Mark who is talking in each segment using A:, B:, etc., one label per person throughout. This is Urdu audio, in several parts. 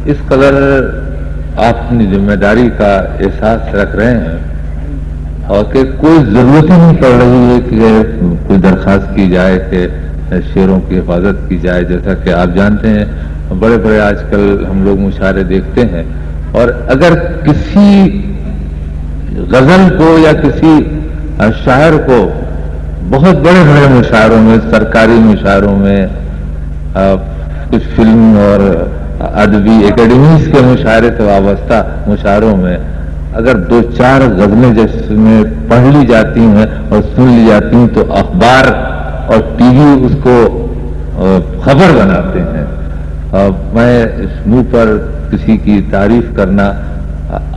A: اس قدر آپ اپنی ذمہ داری کا احساس رکھ رہے ہیں اور کہ کوئی ضرورت ہی نہیں پڑ رہی ہے کہ کوئی درخواست کی جائے کہ شعروں کی حفاظت کی جائے. جیسا کہ آپ جانتے ہیں بڑے بڑے آج کل ہم لوگ مشاعرے دیکھتے ہیں، اور اگر کسی غزل کو یا کسی شاعر کو بہت بڑے بڑے مشاعروں میں، سرکاری مشاعروں میں، کچھ فلم اور ادبی اکیڈمیز کے مشاعرے سے وابستہ مشاعروں میں اگر 2-4 غزلیں جس میں پڑھ لی جاتی ہیں اور سن لی جاتی ہیں تو اخبار اور ٹی وی اس کو خبر بناتے ہیں. میں اس منہ پر کسی کی تعریف کرنا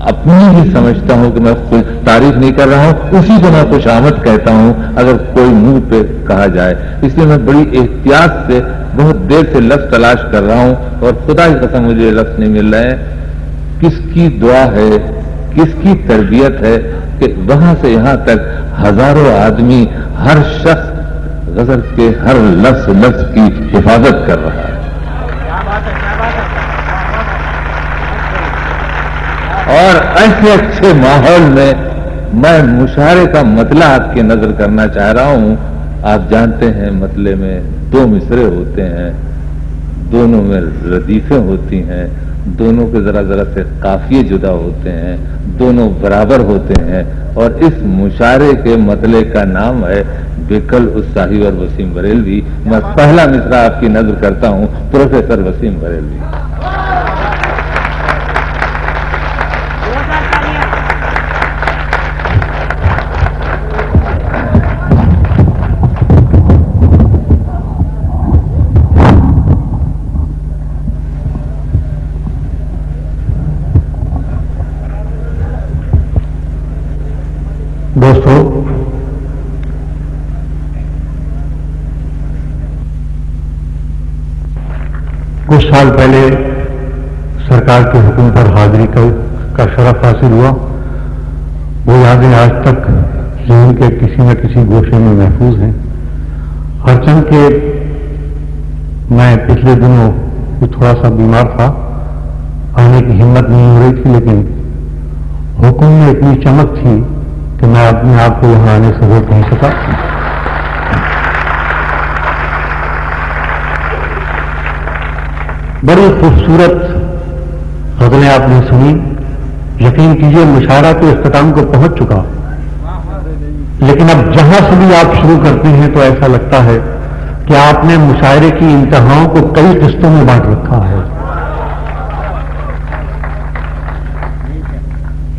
A: اپنی ہی سمجھتا ہوں کہ میں خود تعریف نہیں کر رہا ہوں، اسی کو میں خوش آمد کہتا ہوں اگر کوئی منہ پہ کہا جائے. اس لیے میں بڑی احتیاط سے بہت دیر سے لفظ تلاش کر رہا ہوں اور خدا کی قسم مجھے لفظ نہیں مل رہے ہیں. کس کی دعا ہے، کس کی تربیت ہے کہ وہاں سے یہاں تک ہزاروں آدمی، ہر شخص غزل کے ہر لفظ کی حفاظت کر رہا ہے. اور ایسے اچھے ماحول میں میں مشاعرے کا مطلع آپ کی نظر کرنا چاہ رہا ہوں. آپ جانتے ہیں مطلع میں 2 مصرے ہوتے ہیں، دونوں میں ردیفیں ہوتی ہیں، دونوں کے ذرا ذرا سے قافیے جدا ہوتے ہیں، دونوں برابر ہوتے ہیں، اور اس مشاعرے کے مطلع کا نام ہے بیکل الصاحی اور وسیم بریلوی. میں پہلا مصرع آپ کی نظر کرتا ہوں، پروفیسر وسیم بریلوی.
B: دوستو، کچھ سال پہلے سرکار کے حکم پر حاضری کا شرف حاصل ہوا. وہ یادیں آج تک ذہن کے کسی نہ کسی گوشے میں محفوظ ہیں. ہرچند کہ میں پچھلے دنوں تھوڑا سا بیمار تھا، آنے کی ہمت نہیں ہو رہی تھی، لیکن حکم میں اتنی چمک تھی کہ میں اپنے آپ کو یہاں آنے سے روک نہیں سکا. بڑی خوبصورت غزلیں آپ نے سنی. یقین کیجیے مشاعرہ تو اختتام کو پہنچ چکا، لیکن اب جہاں سے بھی آپ شروع کرتے ہیں تو ایسا لگتا ہے کہ آپ نے مشاعرے کی انتہاؤں کو کئی قسطوں میں بانٹ رکھا ہے.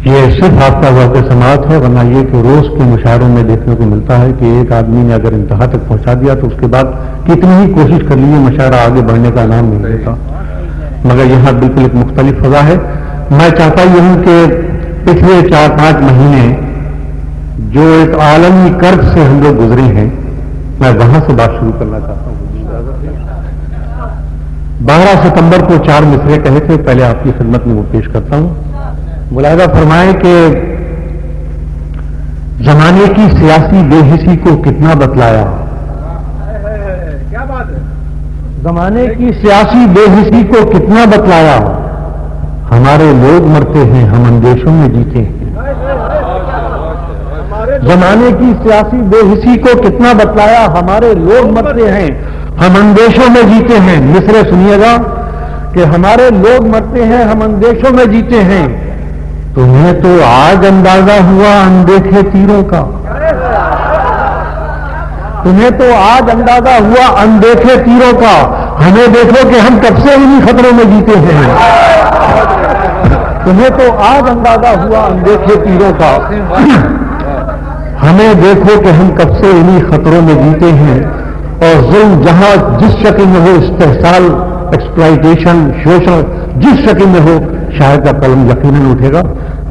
B: یہ صرف آپ کا ذوق سماعت ہے، ورنہ یہ کہ روز کے مشاعروں میں دیکھنے کو ملتا ہے کہ ایک آدمی نے اگر انتہا تک پہنچا دیا تو اس کے بعد کتنی ہی کوشش کر لیجیے مشاعرہ آگے بڑھنے کا نام نہیں لیتا. مگر یہاں بالکل ایک مختلف فضا ہے. میں چاہتا یہ ہوں کہ پچھلے 4-5 مہینے جو ایک عالمی کرب سے ہم لوگ گزرے ہیں، میں وہاں سے بات شروع کرنا چاہتا ہوں. 12 ستمبر کو 4 مصرے کہے تھے، پہلے آپ کی خدمت میں وہ پیش کرتا ہوں. ملاحظہ فرمائیں کہ زمانے کی سیاسی بے حسی کو کتنا بتلایا.
C: کیا بات ہے؟
B: زمانے کی سیاسی بے حسی کو کتنا بتلایا. ہمارے لوگ مرتے ہیں، ہم اندیشوں میں جیتے ہیں. زمانے کی سیاسی بے حسی کو کتنا بتلایا. ہمارے لوگ مرتے ہیں، ہم اندیشوں میں جیتے ہیں. مصرے سنیے گا کہ ہمارے لوگ مرتے ہیں، ہم اندیشوں میں جیتے ہیں. تمہیں تو آج اندازہ ہوا اندیکھے تیروں کا. تمہیں تو آج اندازہ ہوا اندیکھے تیروں کا. ہمیں دیکھو کہ ہم کب سے انہی خطروں میں جیتے ہیں. تمہیں تو آج اندازہ ہوا اندیکھے تیروں کا. ہمیں دیکھو کہ ہم کب سے انہی خطروں میں جیتے ہیں. اور ظلم جہاں جس شکل میں ہو، استحصال، ایکسپلائٹیشن، شوشن جس شکل میں ہو، شاعر کا قلم یقیناً اٹھے گا.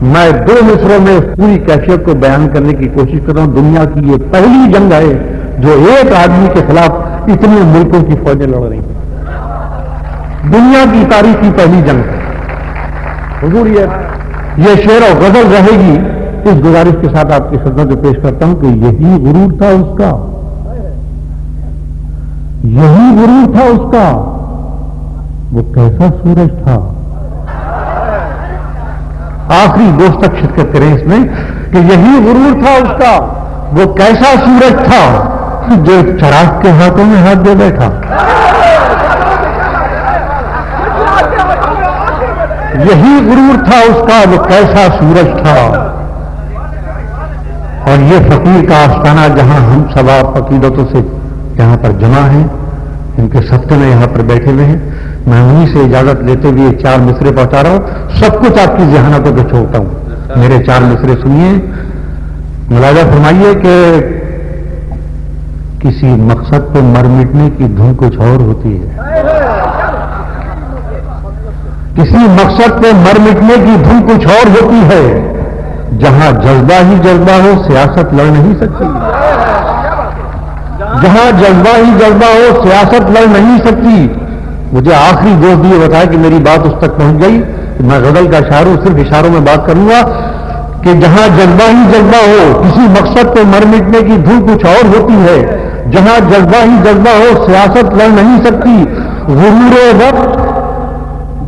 B: میں 2 مصروں میں پوری کیفیت کو بیان کرنے کی کوشش کر رہا ہوں. دنیا کی یہ پہلی جنگ ہے جو ایک آدمی کے خلاف اتنے ملکوں کی فوجیں لڑ رہی ہیں. دنیا کی تاریخ کی پہلی جنگ ہے. حضور یہ شعر و غزل رہے گی. اس گزارش کے ساتھ آپ کی خدمت میں پیش کرتا ہوں کہ یہی غرور تھا اس کا، یہی غرور تھا اس کا. وہ کیسا سورج تھا آخری دوست تک شرکت کریں اس میں کہ یہی غرور تھا اس کا. وہ کیسا سورج تھا جو چراغ کے ہاتھوں میں ہاتھ دے بیٹھا. یہی غرور تھا اس کا. وہ کیسا سورج تھا. اور یہ فقیر کا آستانہ جہاں ہم سب عقیدتوں سے یہاں پر جمع ہیں, ان کے صدقے میں یہاں پر بیٹھے ہوئے ہیں. میں انہیں سے اجازت لیتے ہوئے 4 مصرے پہنچا رہا ہوں. سب کچھ آپ کی ذہانتوں پہ چھوڑتا ہوں. میرے 4 مصرے سنیے, ملاحظہ فرمائیے کہ کسی مقصد پہ مر مٹنے کی دھن کچھ اور ہوتی ہے. کسی مقصد پہ مر مٹنے کی دھن کچھ اور ہوتی ہے. جہاں جذبہ ہی جذبہ ہو سیاست لڑ نہیں سکتی. جہاں جذبہ ہی جذبہ ہو سیاست لڑ نہیں سکتی. مجھے آخری دوست یہ بتایا کہ میری بات اس تک پہنچ گئی. میں غزل کا شاعر ہوں, صرف اشاروں میں بات کروں گا کہ جہاں جذبہ ہی جذبہ ہو کسی مقصد پہ مر مٹنے کی دھن کچھ اور ہوتی ہے. جہاں جذبہ ہی جذبہ ہو سیاست لڑ نہیں سکتی. غرور وقت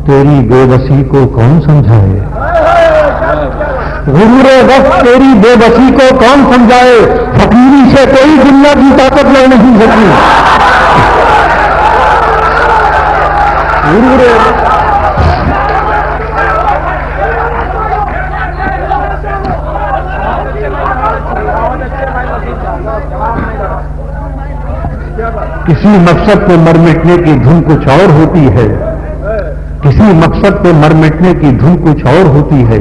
B: تیری بے بسی کو کون سمجھائے. غرور وقت تیری بے بسی کو کون سمجھائے. فقیری سے کوئی دنیا کی طاقت لڑ نہیں سکتی. غرور کسی مقصد پہ مر مٹنے کی دھن کچھ اور ہوتی ہے. کسی مقصد پہ مر مٹنے کی دھن کچھ اور ہوتی ہے.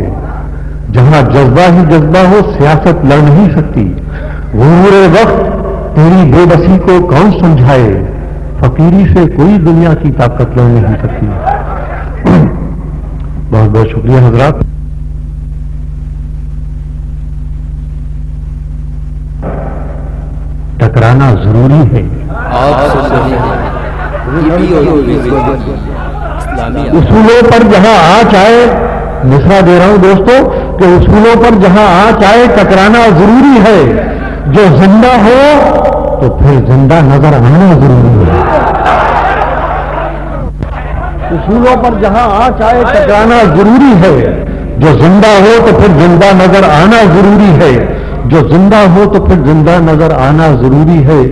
B: جہاں جذبہ ہی جذبہ ہو سیاست لڑ نہیں سکتی. غرور وقت تیری بے بسی کو کون سمجھائے. فقیری سے کوئی دنیا کی طاقت لڑ نہیں سکتی. بہت بہت شکریہ حضرات. ٹکرانا ضروری ہے. اصولوں پر جہاں آنچ آئے, مصرع دے رہا ہوں دوستو, کہ اصولوں پر جہاں آنچ آئے ٹکرانا ضروری ہے. جو زندہ ہو تو پھر زندہ نظر آنا ضروری ہے. اصولوں پر جہاں آنچ آئے ٹکرانا ضروری ہے. جو زندہ ہو تو پھر زندہ نظر آنا ضروری ہے. جو زندہ ہو تو پھر زندہ نظر آنا ضروری ہے.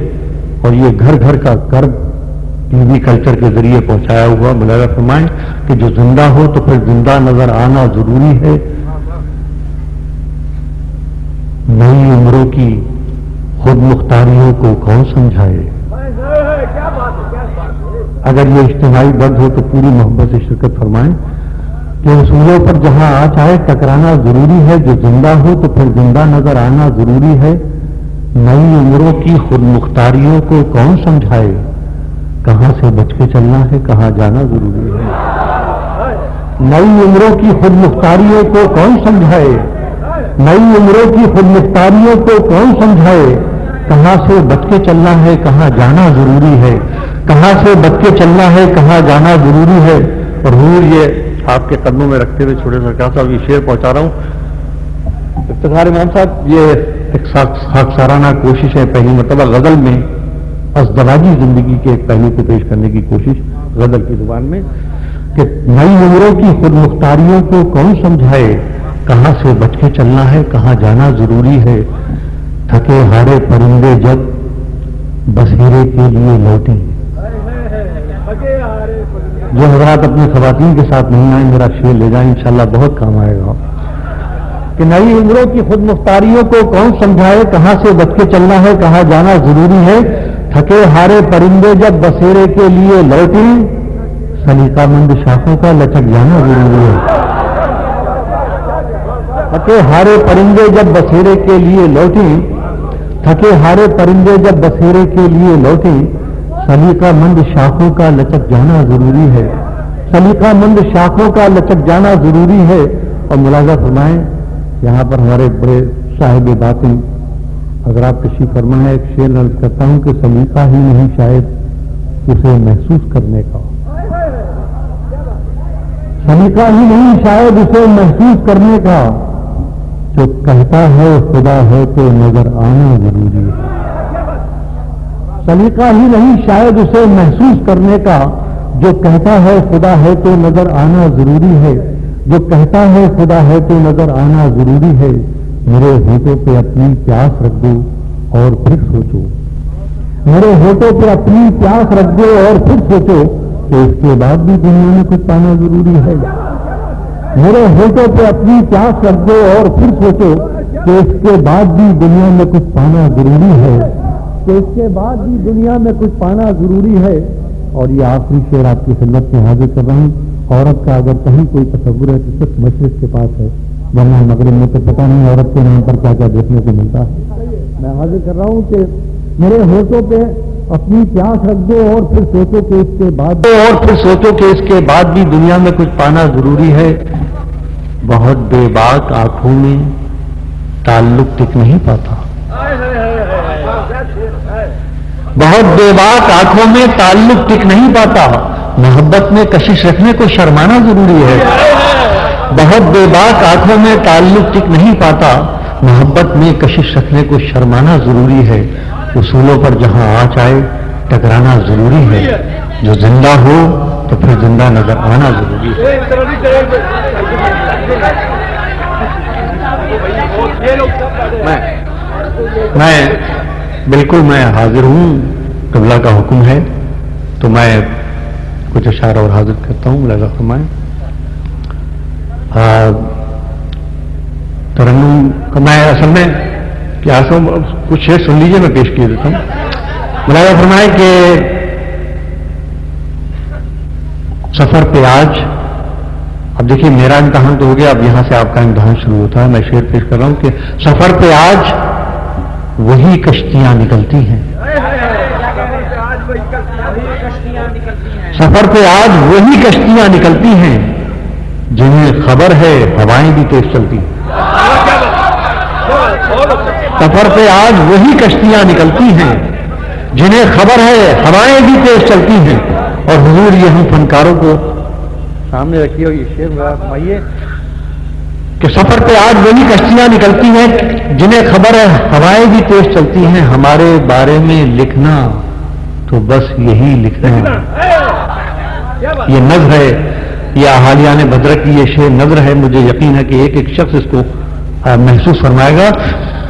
B: اور یہ گھر گھر کا کرب ٹی وی کلچر کے ذریعے پہنچایا ہوا. ملاحظہ فرمائیں کہ جو زندہ ہو تو پھر زندہ نظر آنا ضروری ہے. نئی عمروں کی خود مختاریوں کو کون سمجھائے. اگر یہ اجتماعی درد ہو تو پوری محبت سے شرکت فرمائیں کہ اصولوں پر جہاں آنچ آئے ٹکرانا ضروری ہے. جو زندہ ہو تو پھر زندہ نظر آنا ضروری ہے. نئی عمروں کی خود مختاریوں کو کون سمجھائے. کہاں سے بچ کے چلنا ہے کہاں جانا ضروری ہے. نئی عمروں کی خود مختاریوں کو کون سمجھائے. نئی عمروں کی خود مختاریوں کو کون سمجھائے. کہاں سے بچ کے چلنا ہے کہاں جانا ضروری ہے. کہاں سے بچ کے چلنا ہے کہاں جانا ضروری ہے. اور حضور یہ آپ کے قدموں میں رکھتے ہوئے چھوٹے سرکار صاحب یہ شعر پہنچا رہا ہوں. افتخار امام صاحب یہ ایک خاکسارانہ کوشش ہے. پہلی مرتبہ غزل میں ازدواجی زندگی کے ایک پہلو کو پیش کرنے کی کوشش غزل کی زبان میں کہ نئی عمروں کی خود مختاریوں کو کون سمجھائے. کہاں سے بچ کے چلنا ہے کہاں جانا ضروری ہے. تھکے ہارے پرندے جب بسیرے کے لیے لوٹیں. جو حضرات اپنی خواتین کے ساتھ نہیں آئیں میرا شعر لے جائیں انشاءاللہ بہت کام آئے گا. کہ نئی عمروں کی خود مختاریوں کو کون سمجھائے. کہاں سے بچ کے چلنا ہے کہاں جانا ضروری ہے. تھکے ہارے پرندے جب بسیرے کے لیے لوٹیں. سلیقہ مند شاخوں کا لچک جانا ضروری ہے. تھکے ہارے پرندے جب بسیرے کے لیے لوٹیں. تھکے ہارے پرندے جب بسیرے کے لیے لوٹیں. سلیقہ مند شاخوں کا لچک جانا ضروری ہے. سلیقہ مند شاخوں کا لچک جانا ضروری ہے. اور ملاحظہ فرمائیں یہاں پر ہمارے بڑے صاحب باتیں حضرات تشریف فرما ہے. ایک شعر عرض کرتا ہوں کہ سلیقہ ہی نہیں شاید اسے محسوس کرنے کا. سلیقہ ہی نہیں شاید اسے محسوس کرنے کا. جو کہتا ہے خدا ہے تو نظر آنا ضروری ہے. سلیقہ ہی نہیں شاید اسے محسوس کرنے کا. جو کہتا ہے خدا ہے تو نظر آنا ضروری ہے. جو کہتا ہے خدا ہے تو نظر آنا ضروری ہے، میرے ہونٹوں پہ اپنی پیاس رکھ دو اور پھر سوچو، میرے ہونٹوں پہ اپنی پیاس رکھ دو اور پھر سوچو کہ اس کے بعد بھی دنیا میں کچھ پانا ضروری ہے۔ میرے ہونٹوں پہ اپنی پیاس رکھ دو اور پھر سوچو کہ اس کے بعد بھی دنیا میں کچھ پانا ضروری ہے، کہ اس کے بعد بھی دنیا میں کچھ پانا ضروری ہے۔ اور یہ آخری شعر آپ کی خدمت میں حاضر کر رہا ہوں۔ عورت کا اگر کہیں کوئی تصور ہے تو صرف مشرق کے پاس ہے، ورنہ مغرب میں تو پتہ نہیں عورت کے نام پر کیا کیا دیکھنے کو ملتا ہے۔ میں حاضر کر رہا ہوں کہ میرے ہونٹوں پہ اپنی پیاس رکھ دو اور پھر سوچو کہ اس کے بعد بھی دنیا میں کچھ پانا ضروری ہے۔ بہت بے باک آنکھوں میں تعلق ٹک نہیں پاتا، بہت بے باک آنکھوں میں تعلق ٹک نہیں پاتا، محبت میں کشش رکھنے کو شرمانا ضروری ہے۔ بہت بے باک آنکھوں میں تعلق ٹک نہیں پاتا، محبت میں کشش رکھنے کو شرمانا ضروری ہے۔ اصولوں پر جہاں آنچ آئے ٹکرانا ضروری ہے، جو زندہ ہو تو پھر زندہ نظر آنا ضروری ہے۔ میں حاضر ہوں، قبلہ کا حکم ہے تو میں کچھ اشارہ اور حاضر کرتا ہوں، ملاحظہ فرمائیں۔ ترنم کا میں اصل میں کیا کچھ شعر سن لیجیے، میں پیش کیے دیتا ہوں۔ ملاحظہ فرمائیں کہ سفر پہ آج، اب دیکھیے میرا امتحان تو ہو گیا، اب یہاں سے آپ کا امتحان شروع ہوتا ہے۔ میں شعر پیش کر رہا ہوں کہ سفر پہ آج وہی کشتیاں نکلتی ہیں، سفر پہ آج وہی کشتیاں نکلتی ہیں، جنہیں خبر ہے ہوائیں بھی تیز چلتی ہیں۔ سفر پہ آج وہی کشتیاں نکلتی ہیں، جنہیں خبر ہے ہوائیں بھی تیز چلتی ہیں۔ اور حضور یہ ہم فنکاروں کو سامنے رکھیے اور یہ شعر فرمائیے کہ سفر پہ آج وہی کشتیاں نکلتی ہیں، جنہیں خبر ہے ہوائیں بھی تیز چلتی ہیں، ہمارے بارے میں لکھنا تو بس یہی لکھنا۔ یہ نظر ہے، یہ احالیان بدر کی یہ شعر نظر ہے، مجھے یقین ہے کہ ایک ایک شخص اس کو محسوس فرمائے گا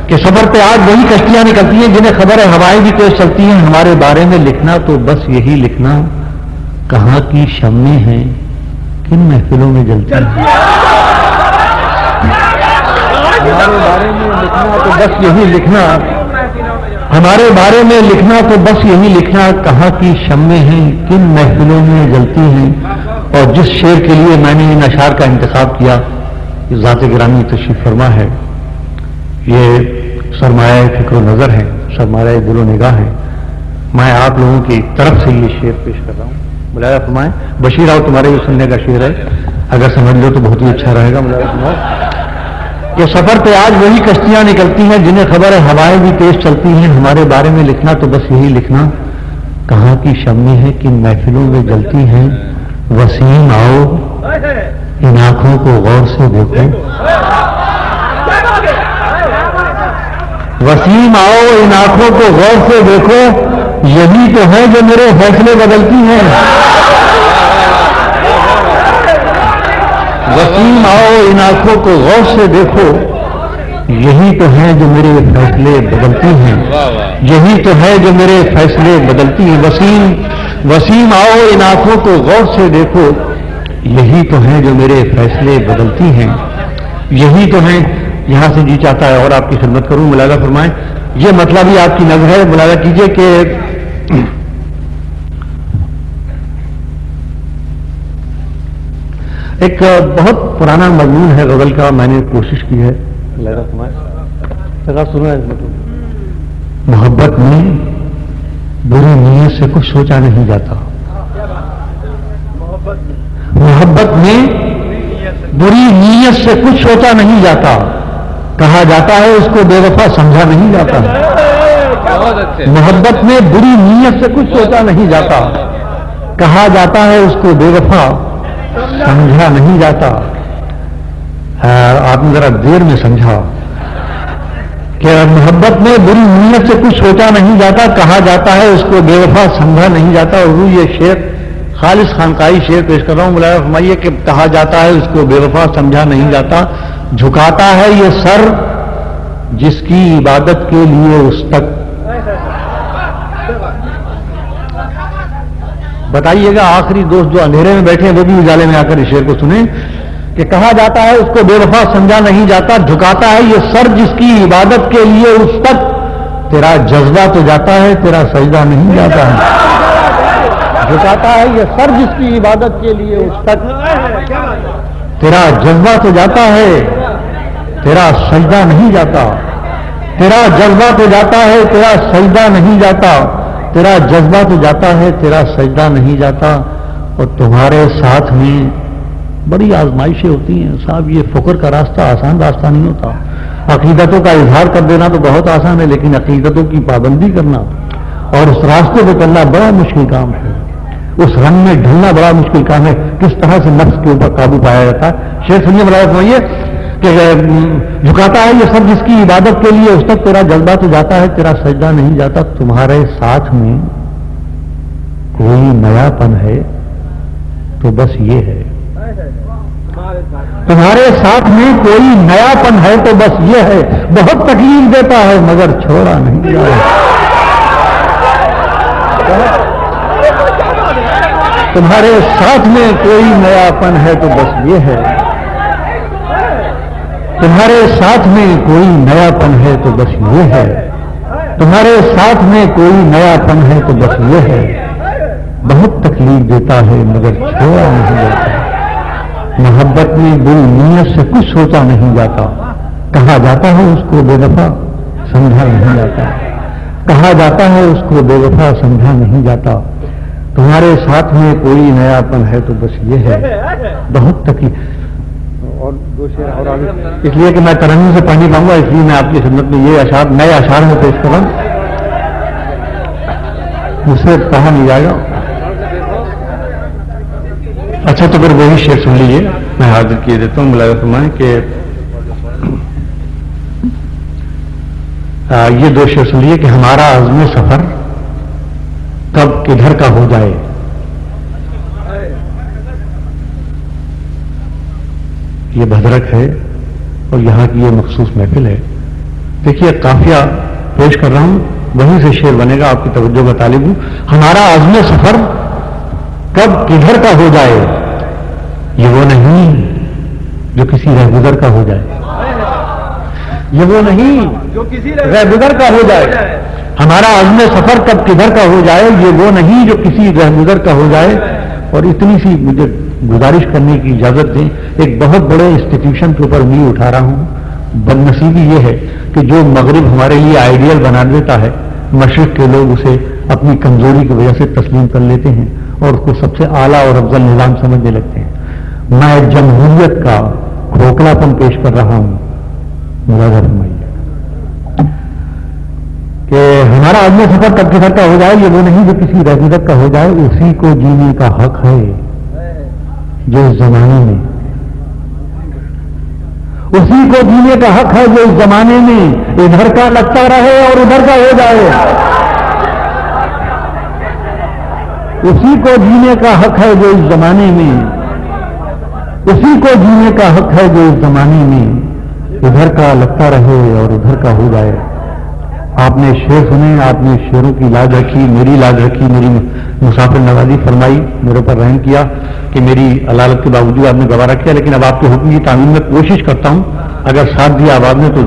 B: کہ سفر پہ آج وہی کشتیاں نکلتی ہیں، جنہیں خبر ہے ہوائیں بھی تیز چلتی ہیں، ہمارے بارے میں لکھنا تو بس یہی لکھنا، کہاں کی شمعیں ہیں کن محفلوں میں جلتی ہیں۔ ہمارے بارے میں لکھنا تو بس یہی لکھنا، ہمارے بارے میں لکھنا تو بس یہی لکھنا، کہاں کی شمعیں ہیں کن محفلوں میں جلتی ہیں۔ اور جس شعر کے لیے میں نے ان اشعار کا انتخاب کیا، یہ ذات گرامی تشریف فرما ہے، یہ سرمایہ فکر و نظر ہے، سرمایہ دل و نگاہ ہے۔ میں آپ لوگوں کی طرف سے یہ شعر پیش کر رہا ہوں، ملاحظہ فرمائیں۔ بشیر آؤ، تمہارے یہ سننے کا شعر ہے، اگر سمجھ لو تو بہت ہی اچھا رہے گا۔ ملاحظہ فرمائیں کہ سفر پہ آج وہی کشتیاں نکلتی ہیں، جنہیں خبر ہے ہوائیں بھی تیز چلتی ہیں، ہمارے بارے میں لکھنا تو بس یہی لکھنا، کہاں کی شمعیں ہیں کن محفلوں میں جلتی ہیں۔ وسیم آؤ ان آنکھوں کو غور سے دیکھو، وسیم آؤ ان آنکھوں کو غور سے دیکھو، یہی تو ہے جو میرے فیصلے بدلتی ہیں۔ وسیم آؤ ان آنکھوں کو غور سے دیکھو، یہی تو ہے جو میرے فیصلے بدلتی ہیں، یہی تو ہے جو میرے فیصلے بدلتی ہیں۔ وسیم آؤ ان آنکھوں کو غور سے دیکھو، یہی تو ہے جو میرے فیصلے بدلتی ہیں، یہی تو ہے۔ یہاں سے جی چاہتا ہے اور آپ کی خدمت کروں، ملاحظہ فرمائیں، یہ مطلب ہی آپ کی نظر ہے۔ ملاحظہ کیجئے کہ ایک بہت پرانا مضمون ہے غزل کا، میں نے کوشش کی ہے، ملاحظہ فرمائیں، سنا ہے۔ محبت میں بری نیت سے کچھ سوچا نہیں جاتا، محبت میں بری نیت سے کچھ سوچا نہیں جاتا، کہا جاتا ہے اس کو بے وفا سمجھا نہیں جاتا۔ محبت میں بری نیت سے کچھ سوچا نہیں جاتا، کہا جاتا ہے اس کو بے وفا سمجھا نہیں جاتا۔ آپ نے ذرا دیر میں سمجھا کہ محبت میں بری نیت سے کچھ سوچا نہیں جاتا، کہا جاتا ہے اس کو بے وفا سمجھا نہیں جاتا۔ اور وہ یہ شعر خالص خانقاہی شعر پیش کر رہا ہوں. مولانا فرمائیے کہ کہا جاتا ہے اس کو بے وفا سمجھا نہیں جاتا، جھکاتا ہے یہ سر جس کی عبادت کے لیے اس تک. بتائیے گا آخری دوست جو اندھیرے میں بیٹھے ہیں وہ بھی اجالے میں آ کر اس شعر کو سنیں کہ کہا جاتا ہے اس کو بے وفا سمجھا نہیں جاتا، جھکاتا ہے یہ سر جس کی عبادت کے لیے اس تک. تیرا جذبہ تو جاتا ہے، تیرا سجدہ نہیں جاتا ہے. جھکاتا ہے یہ سر جس کی عبادت کے لیے اس تک. تیرا جذبہ تو جاتا ہے، تیرا سجدہ نہیں جاتا. تیرا جذبہ تو جاتا ہے، تیرا سجدہ نہیں جاتا. تیرا جذبہ تو جاتا ہے، تیرا سجدہ نہیں جاتا. اور تمہارے ساتھ میں بڑی آزمائشیں ہوتی ہیں صاحب. یہ فقر کا راستہ آسان راستہ نہیں ہوتا. عقیدتوں کا اظہار کر دینا تو بہت آسان ہے، لیکن عقیدتوں کی پابندی کرنا اور اس راستے پہ چلنا بڑا مشکل کام ہے. اس رنگ میں ڈھلنا بڑا مشکل کام ہے. کس طرح سے نفس کے اوپر قابو پایا جاتا ہے. شیخ سنیے بلائے فرمائیے کہ جھکاتا ہے یہ سب جس کی عبادت کے لیے اس تک. تیرا جذبہ تو جاتا ہے، تیرا سجدہ نہیں جاتا. تمہارے ساتھ میں کوئی نیا پن ہے تو بس یہ ہے. تمہارے ساتھ میں کوئی نیا پن ہے تو بس یہ ہے. بہت تکلیف دیتا ہے مگر چھوڑا نہیں جاتا. تمہارے ساتھ میں کوئی نیا پن ہے تو بس یہ ہے. تمہارے ساتھ میں کوئی نیا پن ہے تو بس یہ ہے. تمہارے ساتھ میں کوئی نیا پن ہے تو بس یہ ہے. بہت تکلیف دیتا ہے مگر چھوڑا نہیں جاتا. محبت میں دل نیت سے کچھ سوچا نہیں جاتا. کہا جاتا ہے اس کو بے وفا سمجھا نہیں جاتا. کہا جاتا ہے اس کو بے وفا سمجھا نہیں جاتا. تمہارے ساتھ میں کوئی نیا پن ہے تو بس یہ ہے. بہت تکلیف. اور دو شعر اور آگے اس لیے کہ میں ترنم سے پانی پاؤں گا، اس لیے میں آپ کی خدمت میں یہ اشعار نئے اشعار میں پیش کروں. مجھ سے کہا نہیں جائے گا. اچھا تو پھر وہی شعر سن لیجیے، میں حاضر کیے دیتا ہوں. ملائم فرمائیں کہ یہ دو شعر سن لیجیے کہ ہمارا عزم سفر کب کدھر کا ہو جائے. یہ بھدرک ہے اور یہاں کی یہ مخصوص محفل ہے. دیکھیے قافیہ پیش کر رہا ہوں، وہیں سے شعر بنے گا. آپ کی توجہ کا طالب ہوں. ہمارا عزم سفر کب کدھر کا ہو جائے، یہ وہ نہیں جو کسی رہگزر کا ہو جائے. یہ وہ نہیں جو کسی رہگزر کا ہو جائے. ہمارا عزم سفر کب کدھر کا ہو جائے، یہ وہ نہیں جو کسی رہگزر کا ہو جائے. اور اتنی سی مجھے گزارش کرنے کی اجازت دیں. ایک بہت بڑے انسٹیٹیوشن کے اوپر میں اٹھا رہا ہوں. بدنصیبی یہ ہے کہ جو مغرب ہمارے لیے آئیڈیل بنا دیتا ہے، مشرق کے لوگ اسے اپنی کمزوری کی وجہ سے تسلیم کر لیتے ہیں اور اس کو سب سے اعلیٰ اور افضل نظام سمجھنے لگتے ہیں. میں جمہوریت کا کھوکھلا پن پیش کر رہا ہوں. ملاحظہ فرمائیے کہ ہمارا عزم سفر کب کدھر کا ہو جائے، یہ وہ نہیں جو کسی رہگزر کا ہو جائے. اسی کو جینے کا حق ہے جو اس زمانے میں، اسی کو جینے کا حق ہے جو اس زمانے میں ادھر کا لگتا رہے اور ادھر کا ہو جائے. اسی کو جینے کا حق ہے جو اس زمانے میں، اسی کو جینے کا حق ہے جو اس زمانے میں ادھر کا لگتا رہے اور ادھر کا ہو جائے. آپ نے شعر سنے، آپ نے شعروں کی لاج رکھی، میری لاج رکھی، میری مسافر نوازی فرمائی، میرے پر رحم کیا کہ میری علالت کے باوجود آپ نے گوارا کیا. لیکن اب آپ کے حکم کی تعمیر میں کوشش کرتا ہوں، اگر ساتھ دیا آواز نے تو